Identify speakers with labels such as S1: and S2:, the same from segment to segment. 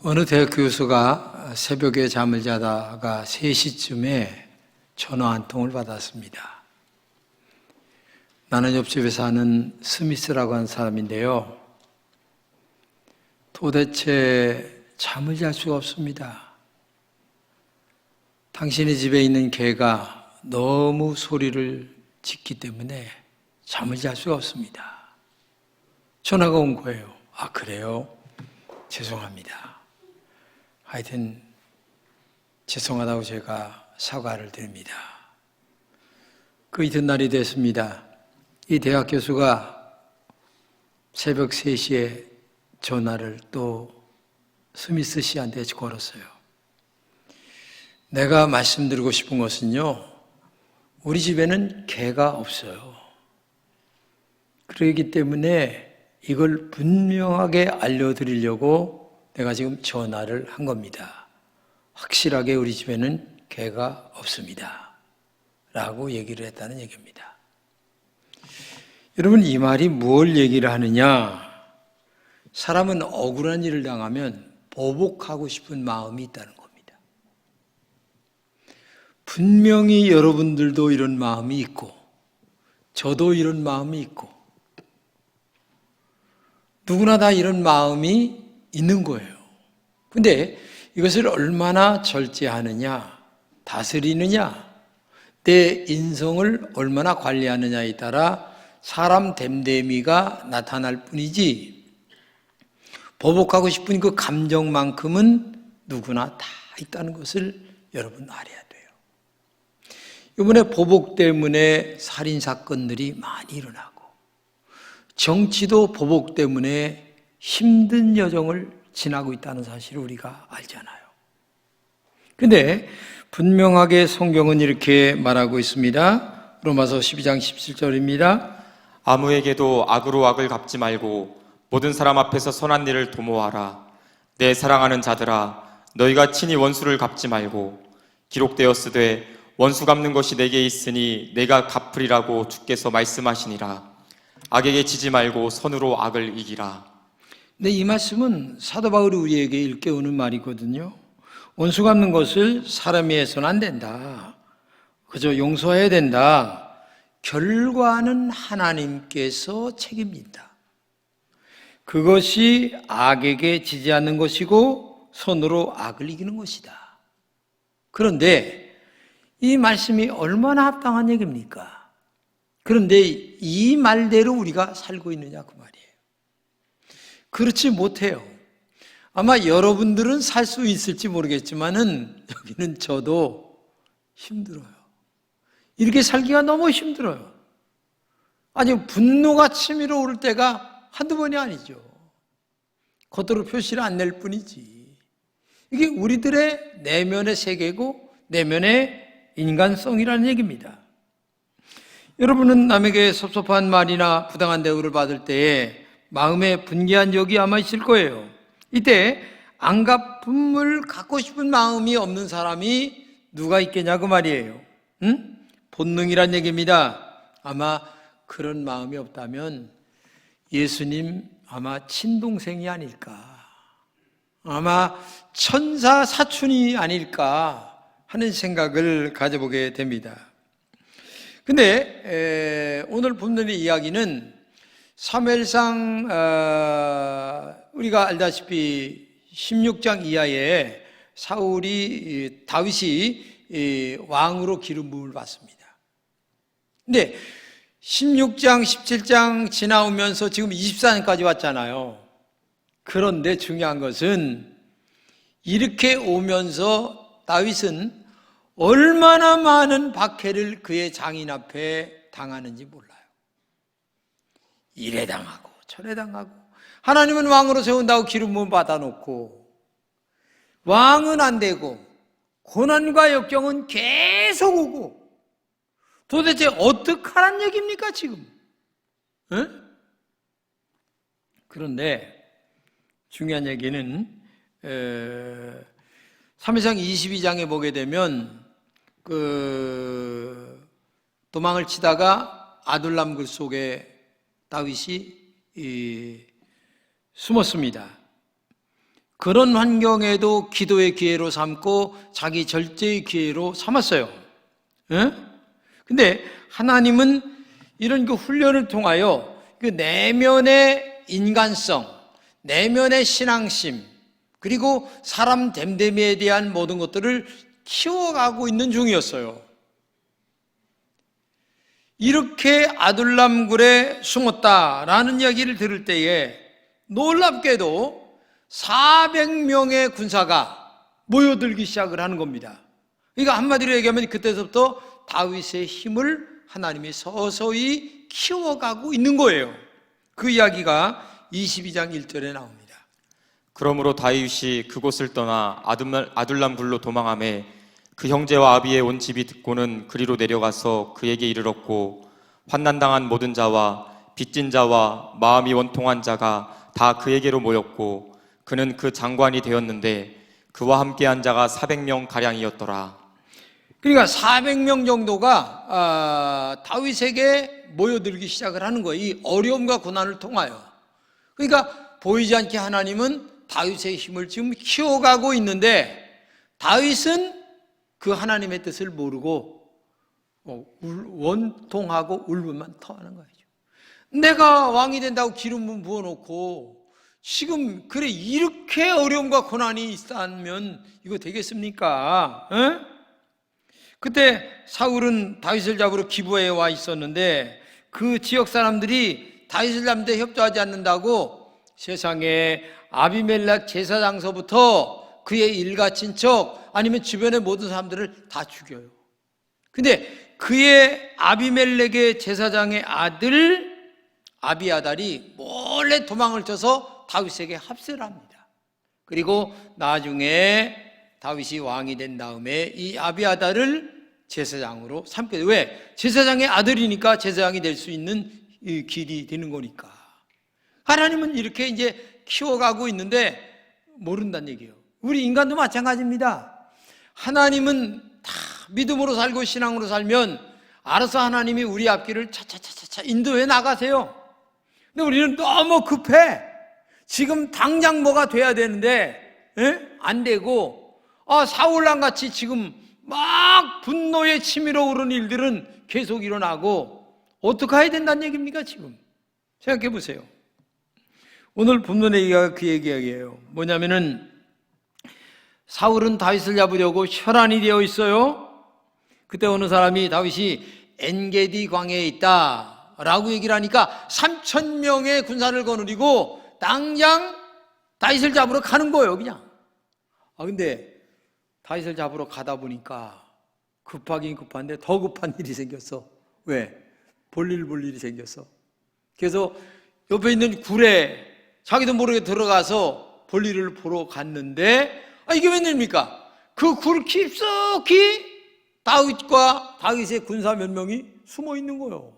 S1: 어느 대학 교수가 새벽에 잠을 자다가 3시쯤에 전화 한 통을 받았습니다. 나는 옆집에 사는 스미스라고 하는 사람인데요. 도대체 잠을 잘 수가 없습니다. 당신의 집에 있는 개가 너무 소리를 짓기 때문에 잠을 잘 수가 없습니다. 전화가 온 거예요. 아, 그래요? 죄송합니다. 하여튼 죄송하다고 제가 사과를 드립니다. 그 이튿날이 됐습니다. 이 대학 교수가 새벽 3시에 전화를 또 스미스 씨한테 걸었어요. 내가 말씀드리고 싶은 것은요, 우리 집에는 개가 없어요. 그렇기 때문에 이걸 분명하게 알려드리려고 내가 지금 전화를 한 겁니다. 확실하게 우리 집에는 개가 없습니다. 라고 얘기를 했다는 얘기입니다. 여러분, 이 말이 무엇을 얘기를 하느냐? 사람은 억울한 일을 당하면 보복하고 싶은 마음이 있다는 겁니다. 분명히 여러분들도 이런 마음이 있고, 저도 이런 마음이 있고, 누구나 다 이런 마음이 있는 거예요. 근데 이것을 얼마나 절제하느냐, 다스리느냐, 내 인성을 얼마나 관리하느냐에 따라 사람 됨됨이가 나타날 뿐이지, 보복하고 싶은 그 감정만큼은 누구나 다 있다는 것을 여러분 알아야 돼요. 이번에 보복 때문에 살인사건들이 많이 일어나고, 정치도 보복 때문에 힘든 여정을 지나고 있다는 사실을 우리가 알잖아요. 그런데 분명하게 성경은 이렇게 말하고 있습니다. 로마서 12장 17절입니다.
S2: 아무에게도 악으로 악을 갚지 말고 모든 사람 앞에서 선한 일을 도모하라. 내 사랑하는 자들아, 너희가 친히 원수를 갚지 말고 기록되었으되 원수 갚는 것이 내게 있으니 내가 갚으리라고 주께서 말씀하시니라. 악에게 지지 말고 선으로 악을 이기라.
S1: 근데 이 말씀은 사도 바울이 우리에게 일깨우는 말이거든요. 원수 갚는 것을 사람이 해서는 안 된다. 그저 용서해야 된다. 결과는 하나님께서 책임진다. 그것이 악에게 지지 않는 것이고 선으로 악을 이기는 것이다. 그런데 이 말씀이 얼마나 합당한 얘기입니까? 그런데 이 말대로 우리가 살고 있느냐 그 말이에요. 그렇지 못해요. 아마 여러분들은 살 수 있을지 모르겠지만은 여기는 저도 힘들어요. 이렇게 살기가 너무 힘들어요. 아니, 분노가 치밀어 오를 때가 한두 번이 아니죠. 겉으로 표시를 안 낼 뿐이지. 이게 우리들의 내면의 세계고 내면의 인간성이라는 얘기입니다. 여러분은 남에게 섭섭한 말이나 부당한 대우를 받을 때에 마음에 분개한 적이 아마 있을 거예요. 이때 안갚음을 갖고 싶은 마음이 없는 사람이 누가 있겠냐고 말이에요. 본능이란 얘기입니다. 아마 그런 마음이 없다면 예수님 아마 친동생이 아닐까, 아마 천사 사촌이 아닐까 하는 생각을 가져보게 됩니다. 근데 오늘 본문의 이야기는 사무엘상 우리가 알다시피 16장 이하에 다윗이 왕으로 기름 부음을 받습니다. 근데 16장, 17장 지나오면서 지금 24년까지 왔잖아요. 그런데 중요한 것은 이렇게 오면서 다윗은 얼마나 많은 박해를 그의 장인 앞에 당하는지 몰라요. 이래 당하고 저래 당하고, 하나님은 왕으로 세운다고 기름 부음 받아놓고 왕은 안 되고 고난과 역경은 계속 오고, 도대체 어떡하란 얘기입니까 지금? 에? 그런데 중요한 얘기는 사무엘상 22장에 보게 되면 도망을 치다가 아둘람 굴 속에 다윗이 숨었습니다. 그런 환경에도 기도의 기회로 삼고 자기 절제의 기회로 삼았어요. 예? 근데 하나님은 이런 그 훈련을 통하여 그 내면의 인간성, 내면의 신앙심, 그리고 사람 됨됨이에 대한 모든 것들을 키워가고 있는 중이었어요. 이렇게 아둘람 굴에 숨었다라는 이야기를 들을 때에 놀랍게도 400명의 군사가 모여들기 시작을 하는 겁니다. 그러니까 한마디로 얘기하면 그때서부터 다윗의 힘을 하나님이 서서히 키워가고 있는 거예요. 그 이야기가 22장 1절에 나옵니다.
S2: 그러므로 다윗이 그곳을 떠나 아둘람 굴로 도망하매 그 형제와 아비의 온 집이 듣고는 그리로 내려가서 그에게 이르렀고 환난당한 모든 자와 빚진 자와 마음이 원통한 자가 다 그에게로 모였고 그는 그 장관이 되었는데 그와 함께한 자가 400명 가량이었더라.
S1: 그러니까 400명 정도가 다윗에게 모여들기 시작을 하는 거예요. 이 어려움과 고난을 통하여. 그러니까 보이지 않게 하나님은 다윗의 힘을 지금 키워가고 있는데 다윗은 그 하나님의 뜻을 모르고 원통하고 울분만 터하는 거죠. 내가 왕이 된다고 기름 부어놓고 지금 그래 이렇게 어려움과 고난이 있다면 이거 되겠습니까? 에? 그때 사울은 다윗을 잡으러 기브아에 와 있었는데 그 지역 사람들이 다윗을 잡는데 협조하지 않는다고 세상에 아비멜렉 제사장서부터 그의 일가 친척 아니면 주변의 모든 사람들을 다 죽여요. 근데 그의 아비멜렉의 제사장의 아들 아비아달이 몰래 도망을 쳐서 다윗에게 합세를 합니다. 그리고 나중에 다윗이 왕이 된 다음에 이 아비아달을 제사장으로 삼게 돼요. 왜? 제사장의 아들이니까 제사장이 될 수 있는 이 길이 되는 거니까. 하나님은 이렇게 이제 키워가고 있는데 모른다는 얘기예요. 우리 인간도 마찬가지입니다. 하나님은 다 믿음으로 살고 신앙으로 살면 알아서 하나님이 우리 앞길을 차차차차차 인도해 나가세요. 근데 우리는 너무 급해. 지금 당장 뭐가 돼야 되는데 안 되고 사울랑 같이 지금 막 분노에 치밀어 오르는 일들은 계속 일어나고 어떻게 해야 된다는 얘기입니까 지금? 생각해 보세요. 오늘 본문의 얘기가 그 얘기예요. 뭐냐면은 사울은 다윗을 잡으려고 혈안이 되어 있어요. 그때 어느 사람이 다윗이 엔게디 광야에 있다라고 얘기를 하니까 3,000명의 군사를 거느리고 당장 다윗을 잡으러 가는 거예요 그냥. 근데 다윗을 잡으러 가다 보니까 급하긴 급한데 더 급한 일이 생겼어. 왜? 볼 일이 생겼어. 그래서 옆에 있는 굴에 자기도 모르게 들어가서 볼일을 보러 갔는데 이게 웬일입니까? 그 굴 깊숙이 다윗과 다윗의 군사 몇 명이 숨어 있는 거예요.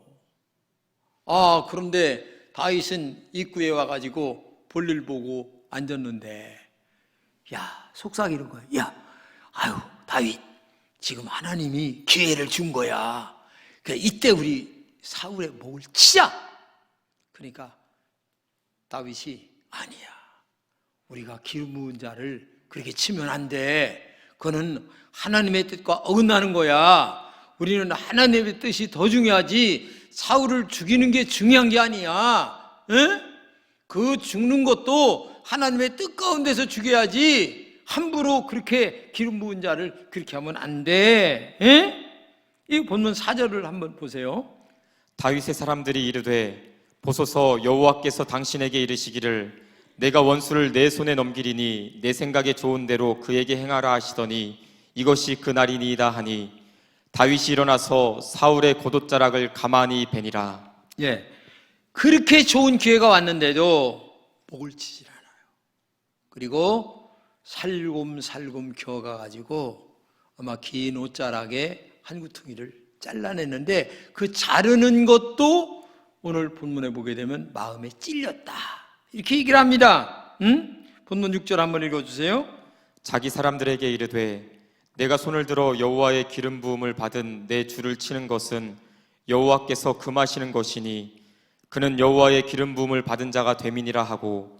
S1: 그런데 다윗은 입구에 와가지고 볼일 보고 앉았는데 속삭이는 거야. 다윗 지금 하나님이 기회를 준 거야. 그래 이때 우리 사울의 목을 치자. 그러니까 다윗이 아니야. 우리가 기름 부은 자를 그렇게 치면 안 돼. 그거는 하나님의 뜻과 어긋나는 거야. 우리는 하나님의 뜻이 더 중요하지 사울을 죽이는 게 중요한 게 아니야. 그 죽는 것도 하나님의 뜻 가운데서 죽여야지 함부로 그렇게 기름 부은 자를 그렇게 하면 안 돼. 이 본문 4절을 한번 보세요.
S2: 다윗의 사람들이 이르되 보소서 여호와께서 당신에게 이르시기를 내가 원수를 내 손에 넘기리니 내 생각에 좋은 대로 그에게 행하라 하시더니 이것이 그날이니이다 하니 다윗이 일어나서 사울의 고돗자락을 가만히 베니라.
S1: 그렇게 좋은 기회가 왔는데도 목을 치질 않아요. 그리고 살곰살곰 겨가가지고 아마 긴 옷자락에 한 구퉁이를 잘라냈는데 그 자르는 것도 오늘 본문에 보게 되면 마음에 찔렸다 이렇게 얘기를 합니다. 본문 6절 한번 읽어주세요.
S2: 자기 사람들에게 이르되 내가 손을 들어 여호와의 기름 부음을 받은 내 주를 치는 것은 여호와께서 금하시는 것이니 그는 여호와의 기름 부음을 받은 자가 됨이니라 하고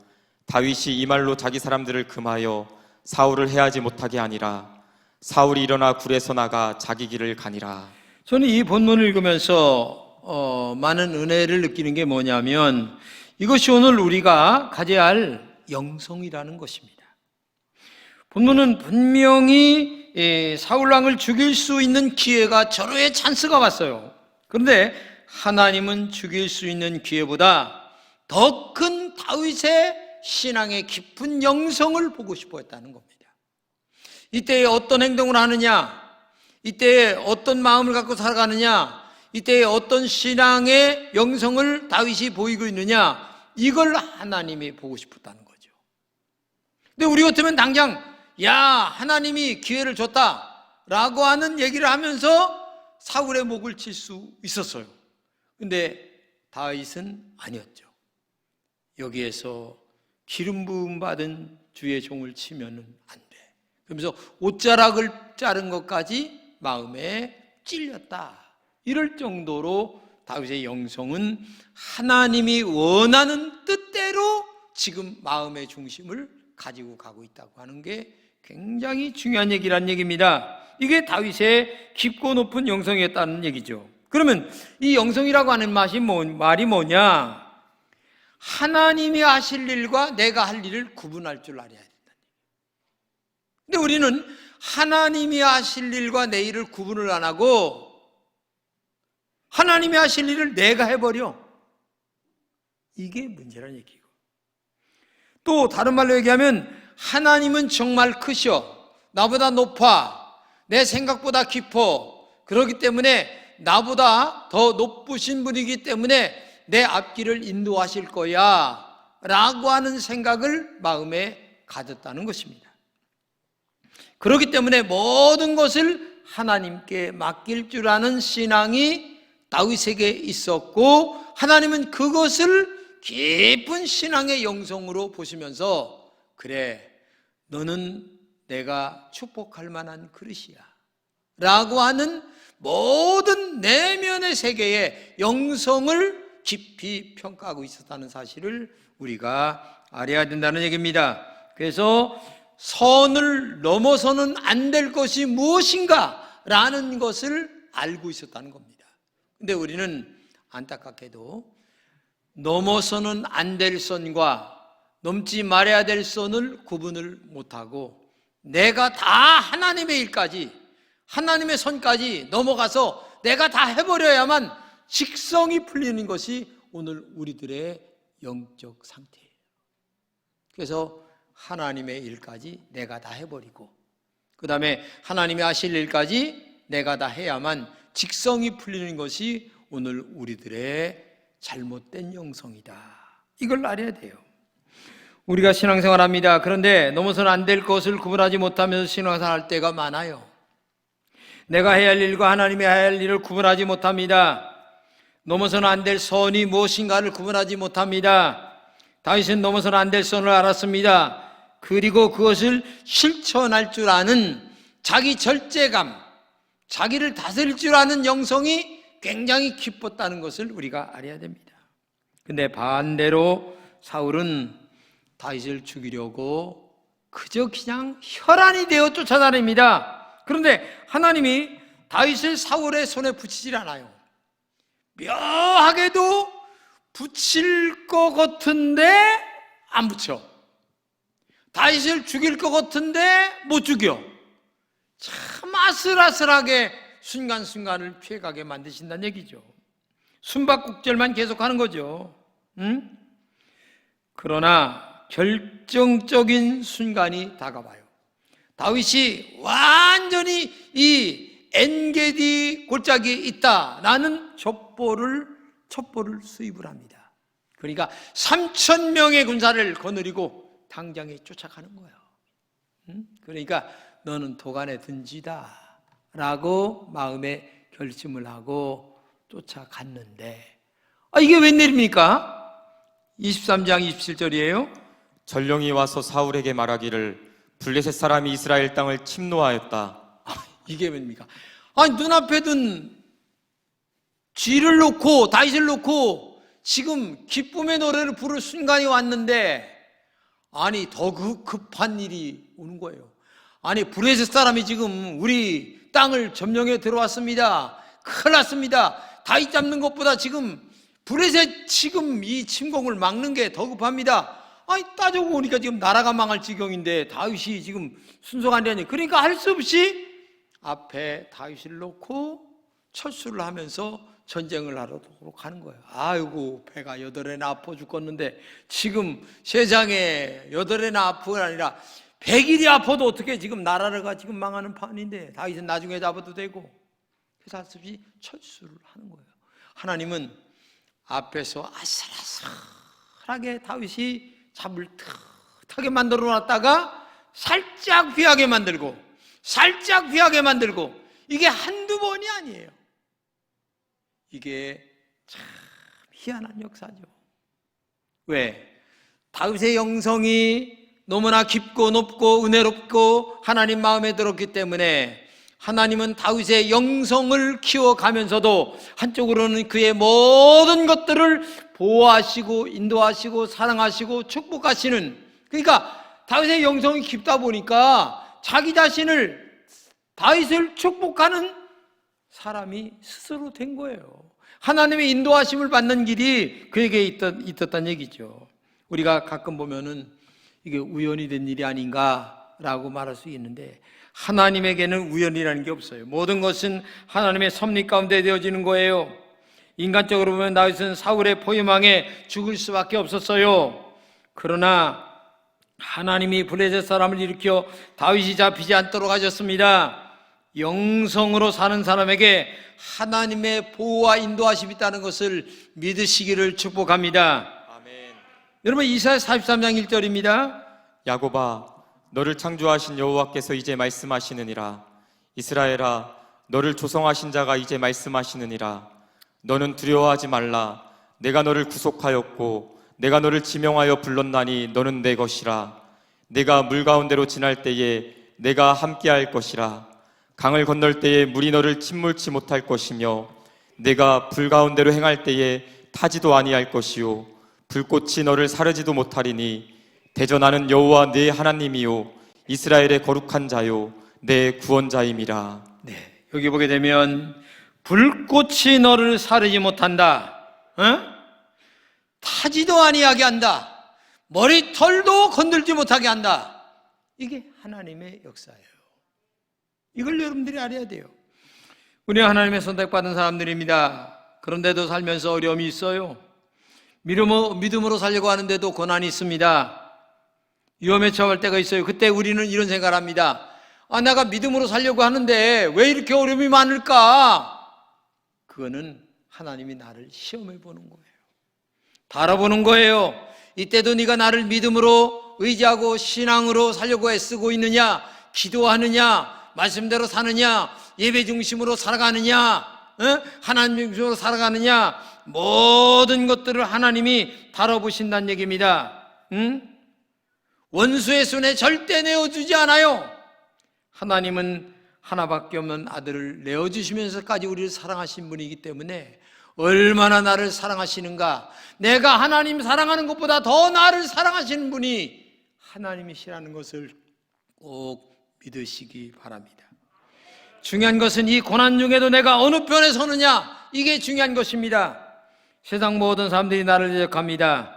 S2: 다윗이 이 말로 자기 사람들을 금하여 사울을 해하지 못하게 하니라. 사울이 일어나 굴에서 나가 자기 길을 가니라.
S1: 저는 이 본문을 읽으면서 많은 은혜를 느끼는 게 뭐냐면 이것이 오늘 우리가 가져야 할 영성이라는 것입니다. 본문은 분명히 사울왕을 죽일 수 있는 기회가 절호의 찬스가 왔어요. 그런데 하나님은 죽일 수 있는 기회보다 더 큰 다윗의 신앙의 깊은 영성을 보고 싶어 했다는 겁니다. 이때에 어떤 행동을 하느냐, 이때에 어떤 마음을 갖고 살아가느냐, 이때에 어떤 신앙의 영성을 다윗이 보이고 있느냐, 이걸 하나님이 보고 싶었다는 거죠. 근데 우리 같으면 당장 야, 하나님이 기회를 줬다라고 하는 얘기를 하면서 사울의 목을 칠 수 있었어요. 근데 다윗은 아니었죠. 여기에서 기름 부음 받은 주의 종을 치면은 안 돼. 그러면서 옷자락을 자른 것까지 마음에 찔렸다. 이럴 정도로 다윗의 영성은 하나님이 원하는 뜻대로 지금 마음의 중심을 가지고 가고 있다고 하는 게 굉장히 중요한 얘기란 얘기입니다. 이게 다윗의 깊고 높은 영성이었다는 얘기죠. 그러면 이 영성이라고 하는 말이 뭐냐? 하나님이 하실 일과 내가 할 일을 구분할 줄 알아야 된다는 얘기예요. 근데 우리는 하나님이 하실 일과 내 일을 구분을 안 하고 하나님이 하실 일을 내가 해버려. 이게 문제라는 얘기고, 또 다른 말로 얘기하면 하나님은 정말 크셔, 나보다 높아, 내 생각보다 깊어, 그렇기 때문에 나보다 더 높으신 분이기 때문에 내 앞길을 인도하실 거야 라고 하는 생각을 마음에 가졌다는 것입니다. 그렇기 때문에 모든 것을 하나님께 맡길 줄 아는 신앙이 다윗에게 있었고, 하나님은 그것을 깊은 신앙의 영성으로 보시면서 그래, 너는 내가 축복할 만한 그릇이야 라고 하는 모든 내면의 세계의 영성을 깊이 평가하고 있었다는 사실을 우리가 알아야 된다는 얘기입니다. 그래서 선을 넘어서는 안 될 것이 무엇인가 라는 것을 알고 있었다는 겁니다. 근데 우리는 안타깝게도 넘어서는 안 될 선과 넘지 말아야 될 선을 구분을 못하고 내가 다 하나님의 일까지, 하나님의 선까지 넘어가서 내가 다 해버려야만 직성이 풀리는 것이 오늘 우리들의 영적 상태예요. 그래서 하나님의 일까지 내가 다 해버리고 그 다음에 하나님이 하실 일까지 내가 다 해야만 직성이 풀리는 것이 오늘 우리들의 잘못된 영성이다. 이걸 알아야 돼요. 우리가 신앙생활합니다. 그런데 넘어서는 안 될 것을 구분하지 못하면서 신앙생활할 때가 많아요. 내가 해야 할 일과 하나님이 해야 할 일을 구분하지 못합니다. 넘어서는 안 될 선이 무엇인가를 구분하지 못합니다. 다윗은 넘어서는 안 될 선을 알았습니다. 그리고 그것을 실천할 줄 아는 자기 절제감, 자기를 다스릴 줄 아는 영성이 굉장히 깊었다는 것을 우리가 알아야 됩니다. 근데 반대로 사울은 다윗을 죽이려고 그저 그냥 혈안이 되어 쫓아다닙니다. 그런데 하나님이 다윗을 사울의 손에 붙이질 않아요. 묘하게도 붙일 것 같은데 안 붙여. 다윗을 죽일 것 같은데 못 죽여. 참 아슬아슬하게 순간순간을 피해가게 만드신다는 얘기죠. 숨바꼭질만 계속하는 거죠. 그러나 결정적인 순간이 다가와요. 다윗이 완전히 이 엔게디 골짜기에 있다라는 첩보를 수입을 합니다. 그러니까 3,000명의 군사를 거느리고 당장에 쫓아가는 거예요. 그러니까 너는 도간에 든지다 라고 마음에 결심을 하고 쫓아갔는데, 이게 웬일입니까? 23장 27절이에요.
S2: 전령이 와서 사울에게 말하기를 블레셋 사람이 이스라엘 땅을 침노하였다.
S1: 이게 뭡니까? 눈앞에 둔 쥐를 놓고 다윗을 놓고 지금 기쁨의 노래를 부를 순간이 왔는데, 아니 더 급한 일이 오는 거예요. 아니 브레셋 사람이 지금 우리 땅을 점령해 들어왔습니다. 큰일 났습니다. 다윗 잡는 것보다 지금 브레셋 지금 이 침공을 막는 게 더 급합니다. 아니 따져보고 보니까 지금 나라가 망할 지경인데 다윗이 지금 순서가 안 되니, 그러니까 할 수 없이 앞에 다윗을 놓고 철수를 하면서 전쟁을 하러 가는 거예요. 아이고 배가 8해나 아파 죽겠는데 지금 세상에 8해나 아프가 아니라 100일이 아파도 어떻게 지금 나라가 지금 망하는 판인데 다윗은 나중에 잡아도 되고, 그래서 할 수 없이 철수를 하는 거예요. 하나님은 앞에서 아슬아슬하게 다윗이 잡을 듯하게 만들어 놨다가 살짝 귀하게 만들고 살짝 귀하게 만들고, 이게 한두 번이 아니에요. 이게 참 희한한 역사죠. 왜? 다윗의 영성이 너무나 깊고 높고 은혜롭고 하나님 마음에 들었기 때문에 하나님은 다윗의 영성을 키워가면서도 한쪽으로는 그의 모든 것들을 보호하시고 인도하시고 사랑하시고 축복하시는, 그러니까 다윗의 영성이 깊다 보니까 자기 자신을, 다윗을 축복하는 사람이 스스로 된 거예요. 하나님의 인도하심을 받는 길이 그에게 있었단 얘기죠. 우리가 가끔 보면은 이게 우연이 된 일이 아닌가라고 말할 수 있는데, 하나님에게는 우연이라는 게 없어요. 모든 것은 하나님의 섭리 가운데 되어지는 거예요. 인간적으로 보면 다윗은 사울의 포위망에 죽을 수밖에 없었어요. 그러나 하나님이 블레셋 사람을 일으켜 다윗이 잡히지 않도록 하셨습니다. 영성으로 사는 사람에게 하나님의 보호와 인도하심이 있다는 것을 믿으시기를 축복합니다.
S2: 아멘.
S1: 여러분 이사야 43장 1절입니다.
S2: 야곱아, 너를 창조하신 여호와께서 이제 말씀하시느니라. 이스라엘아, 너를 조성하신 자가 이제 말씀하시느니라. 너는 두려워하지 말라. 내가 너를 구속하였고 내가 너를 지명하여 불렀나니 너는 내 것이라. 내가 물 가운데로 지날 때에 내가 함께할 것이라. 강을 건널 때에 물이 너를 침몰치 못할 것이며 내가 불 가운데로 행할 때에 타지도 아니할 것이요 불꽃이 너를 사르지도 못하리니 대전하는 여호와 내 하나님이요 이스라엘의 거룩한 자요 내 구원자임이라.
S1: 네, 여기 보게 되면 불꽃이 너를 사르지 못한다, 타지도 아니하게 한다, 머리털도 건들지 못하게 한다. 이게 하나님의 역사예요. 이걸 여러분들이 알아야 돼요. 우리 하나님의 선택받은 사람들입니다. 그런데도 살면서 어려움이 있어요. 믿음으로 살려고 하는데도 고난이 있습니다. 위험에 처할 때가 있어요. 그때 우리는 이런 생각을 합니다. 내가 믿음으로 살려고 하는데 왜 이렇게 어려움이 많을까? 그거는 하나님이 나를 시험해 보는 거예요. 달아보는 거예요. 이때도 네가 나를 믿음으로 의지하고 신앙으로 살려고 애쓰고 있느냐, 기도하느냐, 말씀대로 사느냐, 예배 중심으로 살아가느냐, 하나님 중심으로 살아가느냐, 모든 것들을 하나님이 다뤄보신다는 얘기입니다. 원수의 손에 절대 내어주지 않아요. 하나님은 하나밖에 없는 아들을 내어주시면서까지 우리를 사랑하신 분이기 때문에 얼마나 나를 사랑하시는가, 내가 하나님 사랑하는 것보다 더 나를 사랑하시는 분이 하나님이시라는 것을 꼭 믿으시기 바랍니다. 중요한 것은 이 고난 중에도 내가 어느 편에 서느냐, 이게 중요한 것입니다. 세상 모든 사람들이 나를 대적합니다.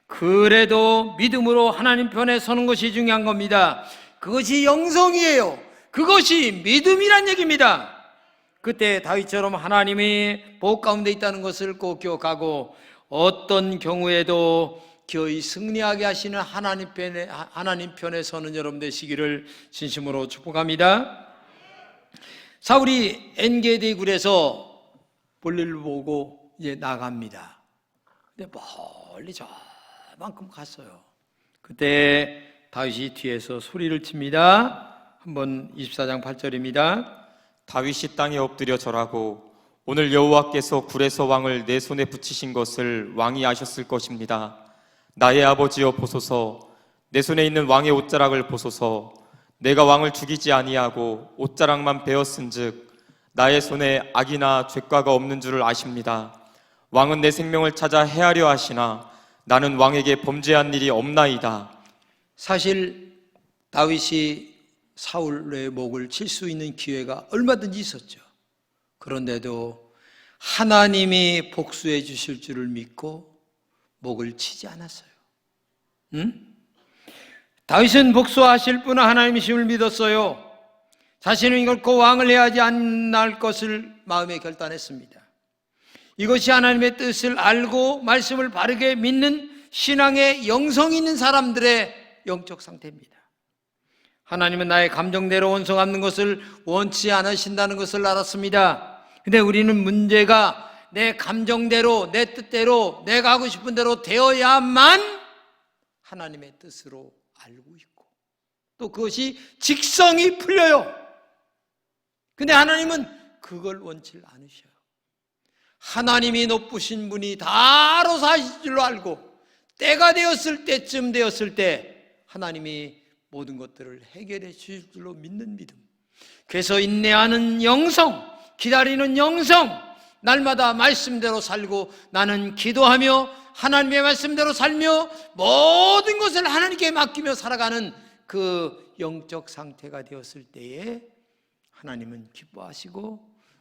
S1: 그래도 믿음으로 하나님 편에 서는 것이 중요한 겁니다. 그것이 영성이에요. 그것이 믿음이란 얘기입니다. 그때 다윗처럼 하나님이 보호 가운데 있다는 것을 꼭 기억하고 어떤 경우에도 기어이 승리하게 하시는 하나님 편에 서는 여러분 되시기를 진심으로 축복합니다. 사울이 엔게디 굴에서 볼일을 보고 이제 나갑니다. 근데 멀리 저만큼 갔어요. 그때 다윗이 뒤에서 소리를 칩니다. 한번 24장 8절입니다.
S2: 다윗이 땅에 엎드려 절하고 오늘 여호와께서 굴에서 왕을 내 손에 붙이신 것을 왕이 아셨을 것입니다. 나의 아버지여 보소서, 내 손에 있는 왕의 옷자락을 보소서. 내가 왕을 죽이지 아니하고 옷자락만 베었은즉 나의 손에 악이나 죄과가 없는 줄을 아십니다. 왕은 내 생명을 찾아 해하려 하시나 나는 왕에게 범죄한 일이 없나이다.
S1: 사실 다윗이 사울의 목을 칠 수 있는 기회가 얼마든지 있었죠. 그런데도 하나님이 복수해 주실 줄을 믿고 목을 치지 않았어요. 다윗은 복수하실 분은 하나님이심을 믿었어요. 자신은 결코 왕을 해야 하지 않을 것을 마음에 결단했습니다. 이것이 하나님의 뜻을 알고 말씀을 바르게 믿는 신앙의 영성이 있는 사람들의 영적 상태입니다. 하나님은 나의 감정대로 원수 갚는 것을 원치 않으신다는 것을 알았습니다. 근데 우리는 문제가 내 감정대로, 내 뜻대로, 내가 하고 싶은 대로 되어야만 하나님의 뜻으로 알고 있고 또 그것이 직성이 풀려요. 근데 하나님은 그걸 원치 않으셔요. 하나님이 높으신 분이 다로 사실 줄로 알고 때가 되었을 때쯤 되었을 때 하나님이 모든 것들을 해결해 주실 줄로 믿는 믿음. 그래서 인내하는 영성, 기다리는 영성, 날마다 말씀대로 살고 나는 기도하며 하나님의 말씀대로 살며 모든 것을 하나님께 맡기며 살아가는 그 영적 상태가 되었을 때에 하나님은 기뻐하시고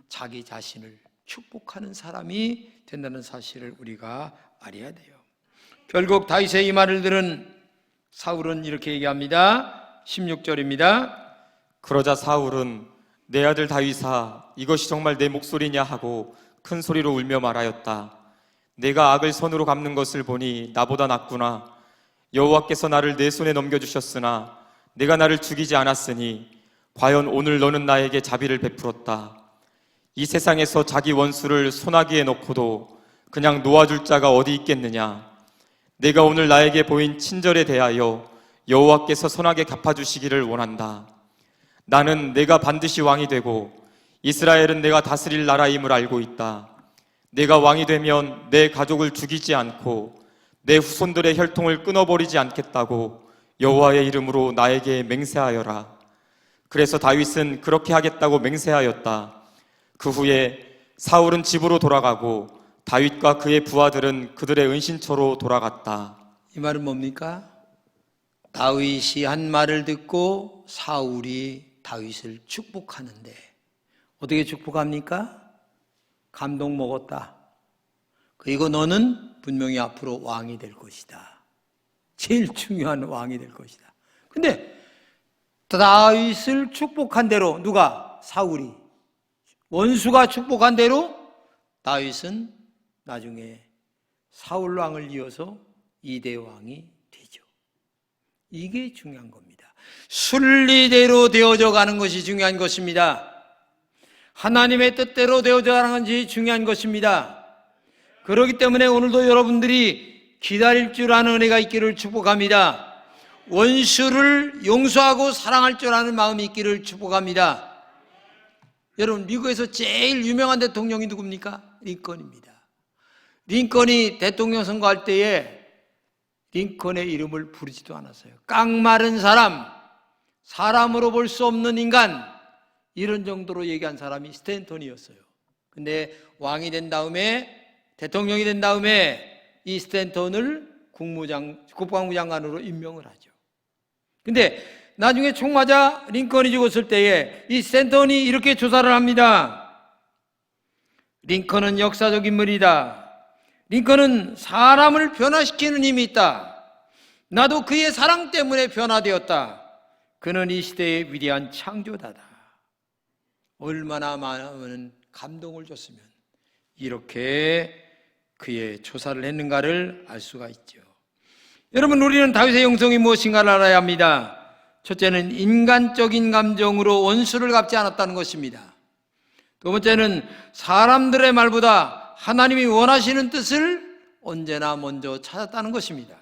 S1: 자기 자신을 축복하는 사람이 된다는 사실을 우리가 알아야 돼요. 결국 다윗의 이 말을 들은 사울은 이렇게 얘기합니다. 16절입니다.
S2: 그러자 사울은 내 아들 다윗아 이것이 정말 내 목소리냐 하고 큰 소리로 울며 말하였다. 내가 악을 선으로 갚는 것을 보니 나보다 낫구나. 여호와께서 나를 내 손에 넘겨주셨으나 내가 나를 죽이지 않았으니 과연 오늘 너는 나에게 자비를 베풀었다. 이 세상에서 자기 원수를 소나기에 넣고도 그냥 놓아줄 자가 어디 있겠느냐. 내가 오늘 나에게 보인 친절에 대하여 여호와께서 선하게 갚아주시기를 원한다. 나는 내가 반드시 왕이 되고 이스라엘은 내가 다스릴 나라임을 알고 있다. 내가 왕이 되면 내 가족을 죽이지 않고 내 후손들의 혈통을 끊어버리지 않겠다고 여호와의 이름으로 나에게 맹세하여라. 그래서 다윗은 그렇게 하겠다고 맹세하였다. 그 후에 사울은 집으로 돌아가고 다윗과 그의 부하들은 그들의 은신처로 돌아갔다.
S1: 이 말은 뭡니까? 다윗이 한 말을 듣고 사울이 다윗을 축복하는데 어떻게 축복합니까? 감동 먹었다. 그리고 너는 분명히 앞으로 왕이 될 것이다. 제일 중요한 왕이 될 것이다. 근데 다윗을 축복한 대로 누가? 사울이. 원수가 축복한 대로 다윗은 나중에 사울 왕을 이어서 2대 왕이 되죠. 이게 중요한 겁니다. 순리대로 되어져 가는 것이 중요한 것입니다. 하나님의 뜻대로 되어져 가는 것이 중요한 것입니다. 그렇기 때문에 오늘도 여러분들이 기다릴 줄 아는 은혜가 있기를 축복합니다. 원수를 용서하고 사랑할 줄 아는 마음이 있기를 축복합니다. 여러분, 미국에서 제일 유명한 대통령이 누굽니까? 링컨입니다. 링컨이 대통령 선거할 때에 링컨의 이름을 부르지도 않았어요. 깡마른 사람, 사람으로 볼 수 없는 인간, 이런 정도로 얘기한 사람이 스탠턴이었어요. 근데 왕이 된 다음에, 대통령이 된 다음에 이 스탠턴을 국방부 장관으로 임명을 하죠. 근데 나중에 총 맞아 링컨이 죽었을 때에 이 스탠턴이 이렇게 조사를 합니다. 링컨은 역사적 인물이다. 링컨은 사람을 변화시키는 힘이 있다. 나도 그의 사랑 때문에 변화되었다. 그는 이 시대의 위대한 창조자다. 얼마나 많은 감동을 줬으면 이렇게 그의 조사를 했는가를 알 수가 있죠. 여러분, 우리는 다윗의 영성이 무엇인가를 알아야 합니다. 첫째는 인간적인 감정으로 원수를 갚지 않았다는 것입니다. 두 번째는 사람들의 말보다 하나님이 원하시는 뜻을 언제나 먼저 찾았다는 것입니다.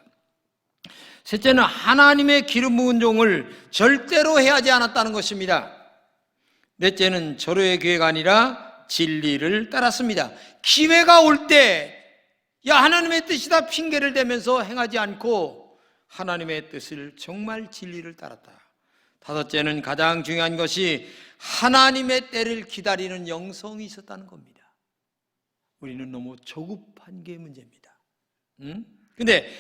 S1: 셋째는 하나님의 기름 부은 종을 절대로 해하지 않았다는 것입니다. 넷째는 절호의 기회가 아니라 진리를 따랐습니다. 기회가 올 때 야, 하나님의 뜻이다 핑계를 대면서 행하지 않고 하나님의 뜻을 정말 진리를 따랐다. 다섯째는 가장 중요한 것이 하나님의 때를 기다리는 영성이 있었다는 겁니다. 우리는 너무 조급한 게 문제입니다. 근데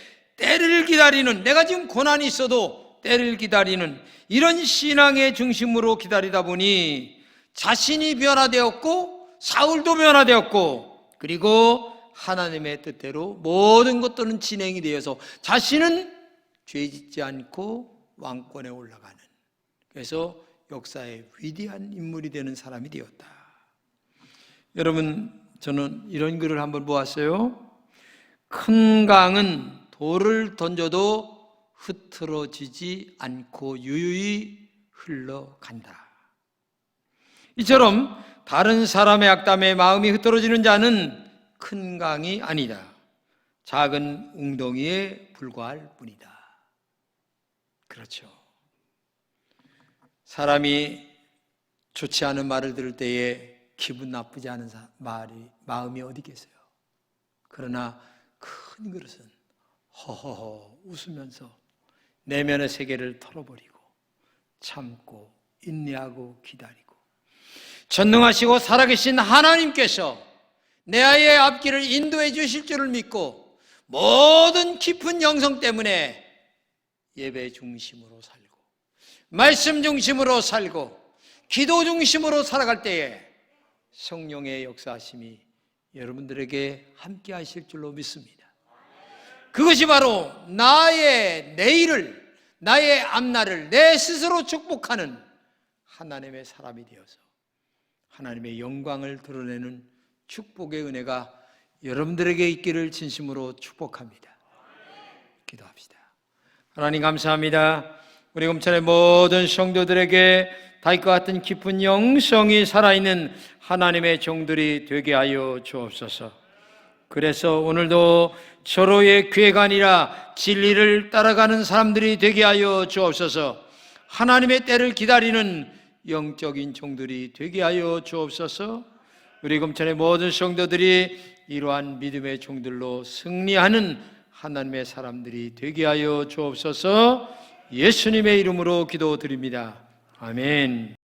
S1: 때를 기다리는, 내가 지금 고난이 있어도 때를 기다리는 이런 신앙의 중심으로 기다리다 보니 자신이 변화되었고 사울도 변화되었고, 그리고 하나님의 뜻대로 모든 것들은 진행이 되어서 자신은 죄짓지 않고 왕권에 올라가는, 그래서 역사의 위대한 인물이 되는 사람이 되었다. 여러분, 저는 이런 글을 한번 보았어요. 큰 강은 돌을 던져도 흐트러지지 않고 유유히 흘러간다. 이처럼 다른 사람의 악담에 마음이 흐트러지는 자는 큰 강이 아니다. 작은 웅덩이에 불과할 뿐이다. 그렇죠. 사람이 좋지 않은 말을 들을 때에 기분 나쁘지 않은 마음이 어디 계세요? 그러나 큰 그릇은 허허허 웃으면서 내면의 세계를 털어버리고 참고 인내하고 기다리고, 전능하시고 살아계신 하나님께서 내 아이의 앞길을 인도해 주실 줄을 믿고 모든 깊은 영성 때문에 예배 중심으로 살고 말씀 중심으로 살고 기도 중심으로 살아갈 때에 성령의 역사하심이 여러분들에게 함께 하실 줄로 믿습니다. 그것이 바로 나의 내일을, 나의 앞날을 내 스스로 축복하는 하나님의 사람이 되어서 하나님의 영광을 드러내는 축복의 은혜가 여러분들에게 있기를 진심으로 축복합니다. 기도합시다. 하나님 감사합니다. 우리 금천의 모든 성도들에게 다윗과 같은 깊은 영성이 살아있는 하나님의 종들이 되게 하여 주옵소서. 그래서 오늘도 서로의 괴가 아니라 진리를 따라가는 사람들이 되게 하여 주옵소서. 하나님의 때를 기다리는 영적인 종들이 되게 하여 주옵소서. 우리 금천의 모든 성도들이 이러한 믿음의 종들로 승리하는 하나님의 사람들이 되게 하여 주옵소서. 예수님의 이름으로 기도드립니다. 아멘.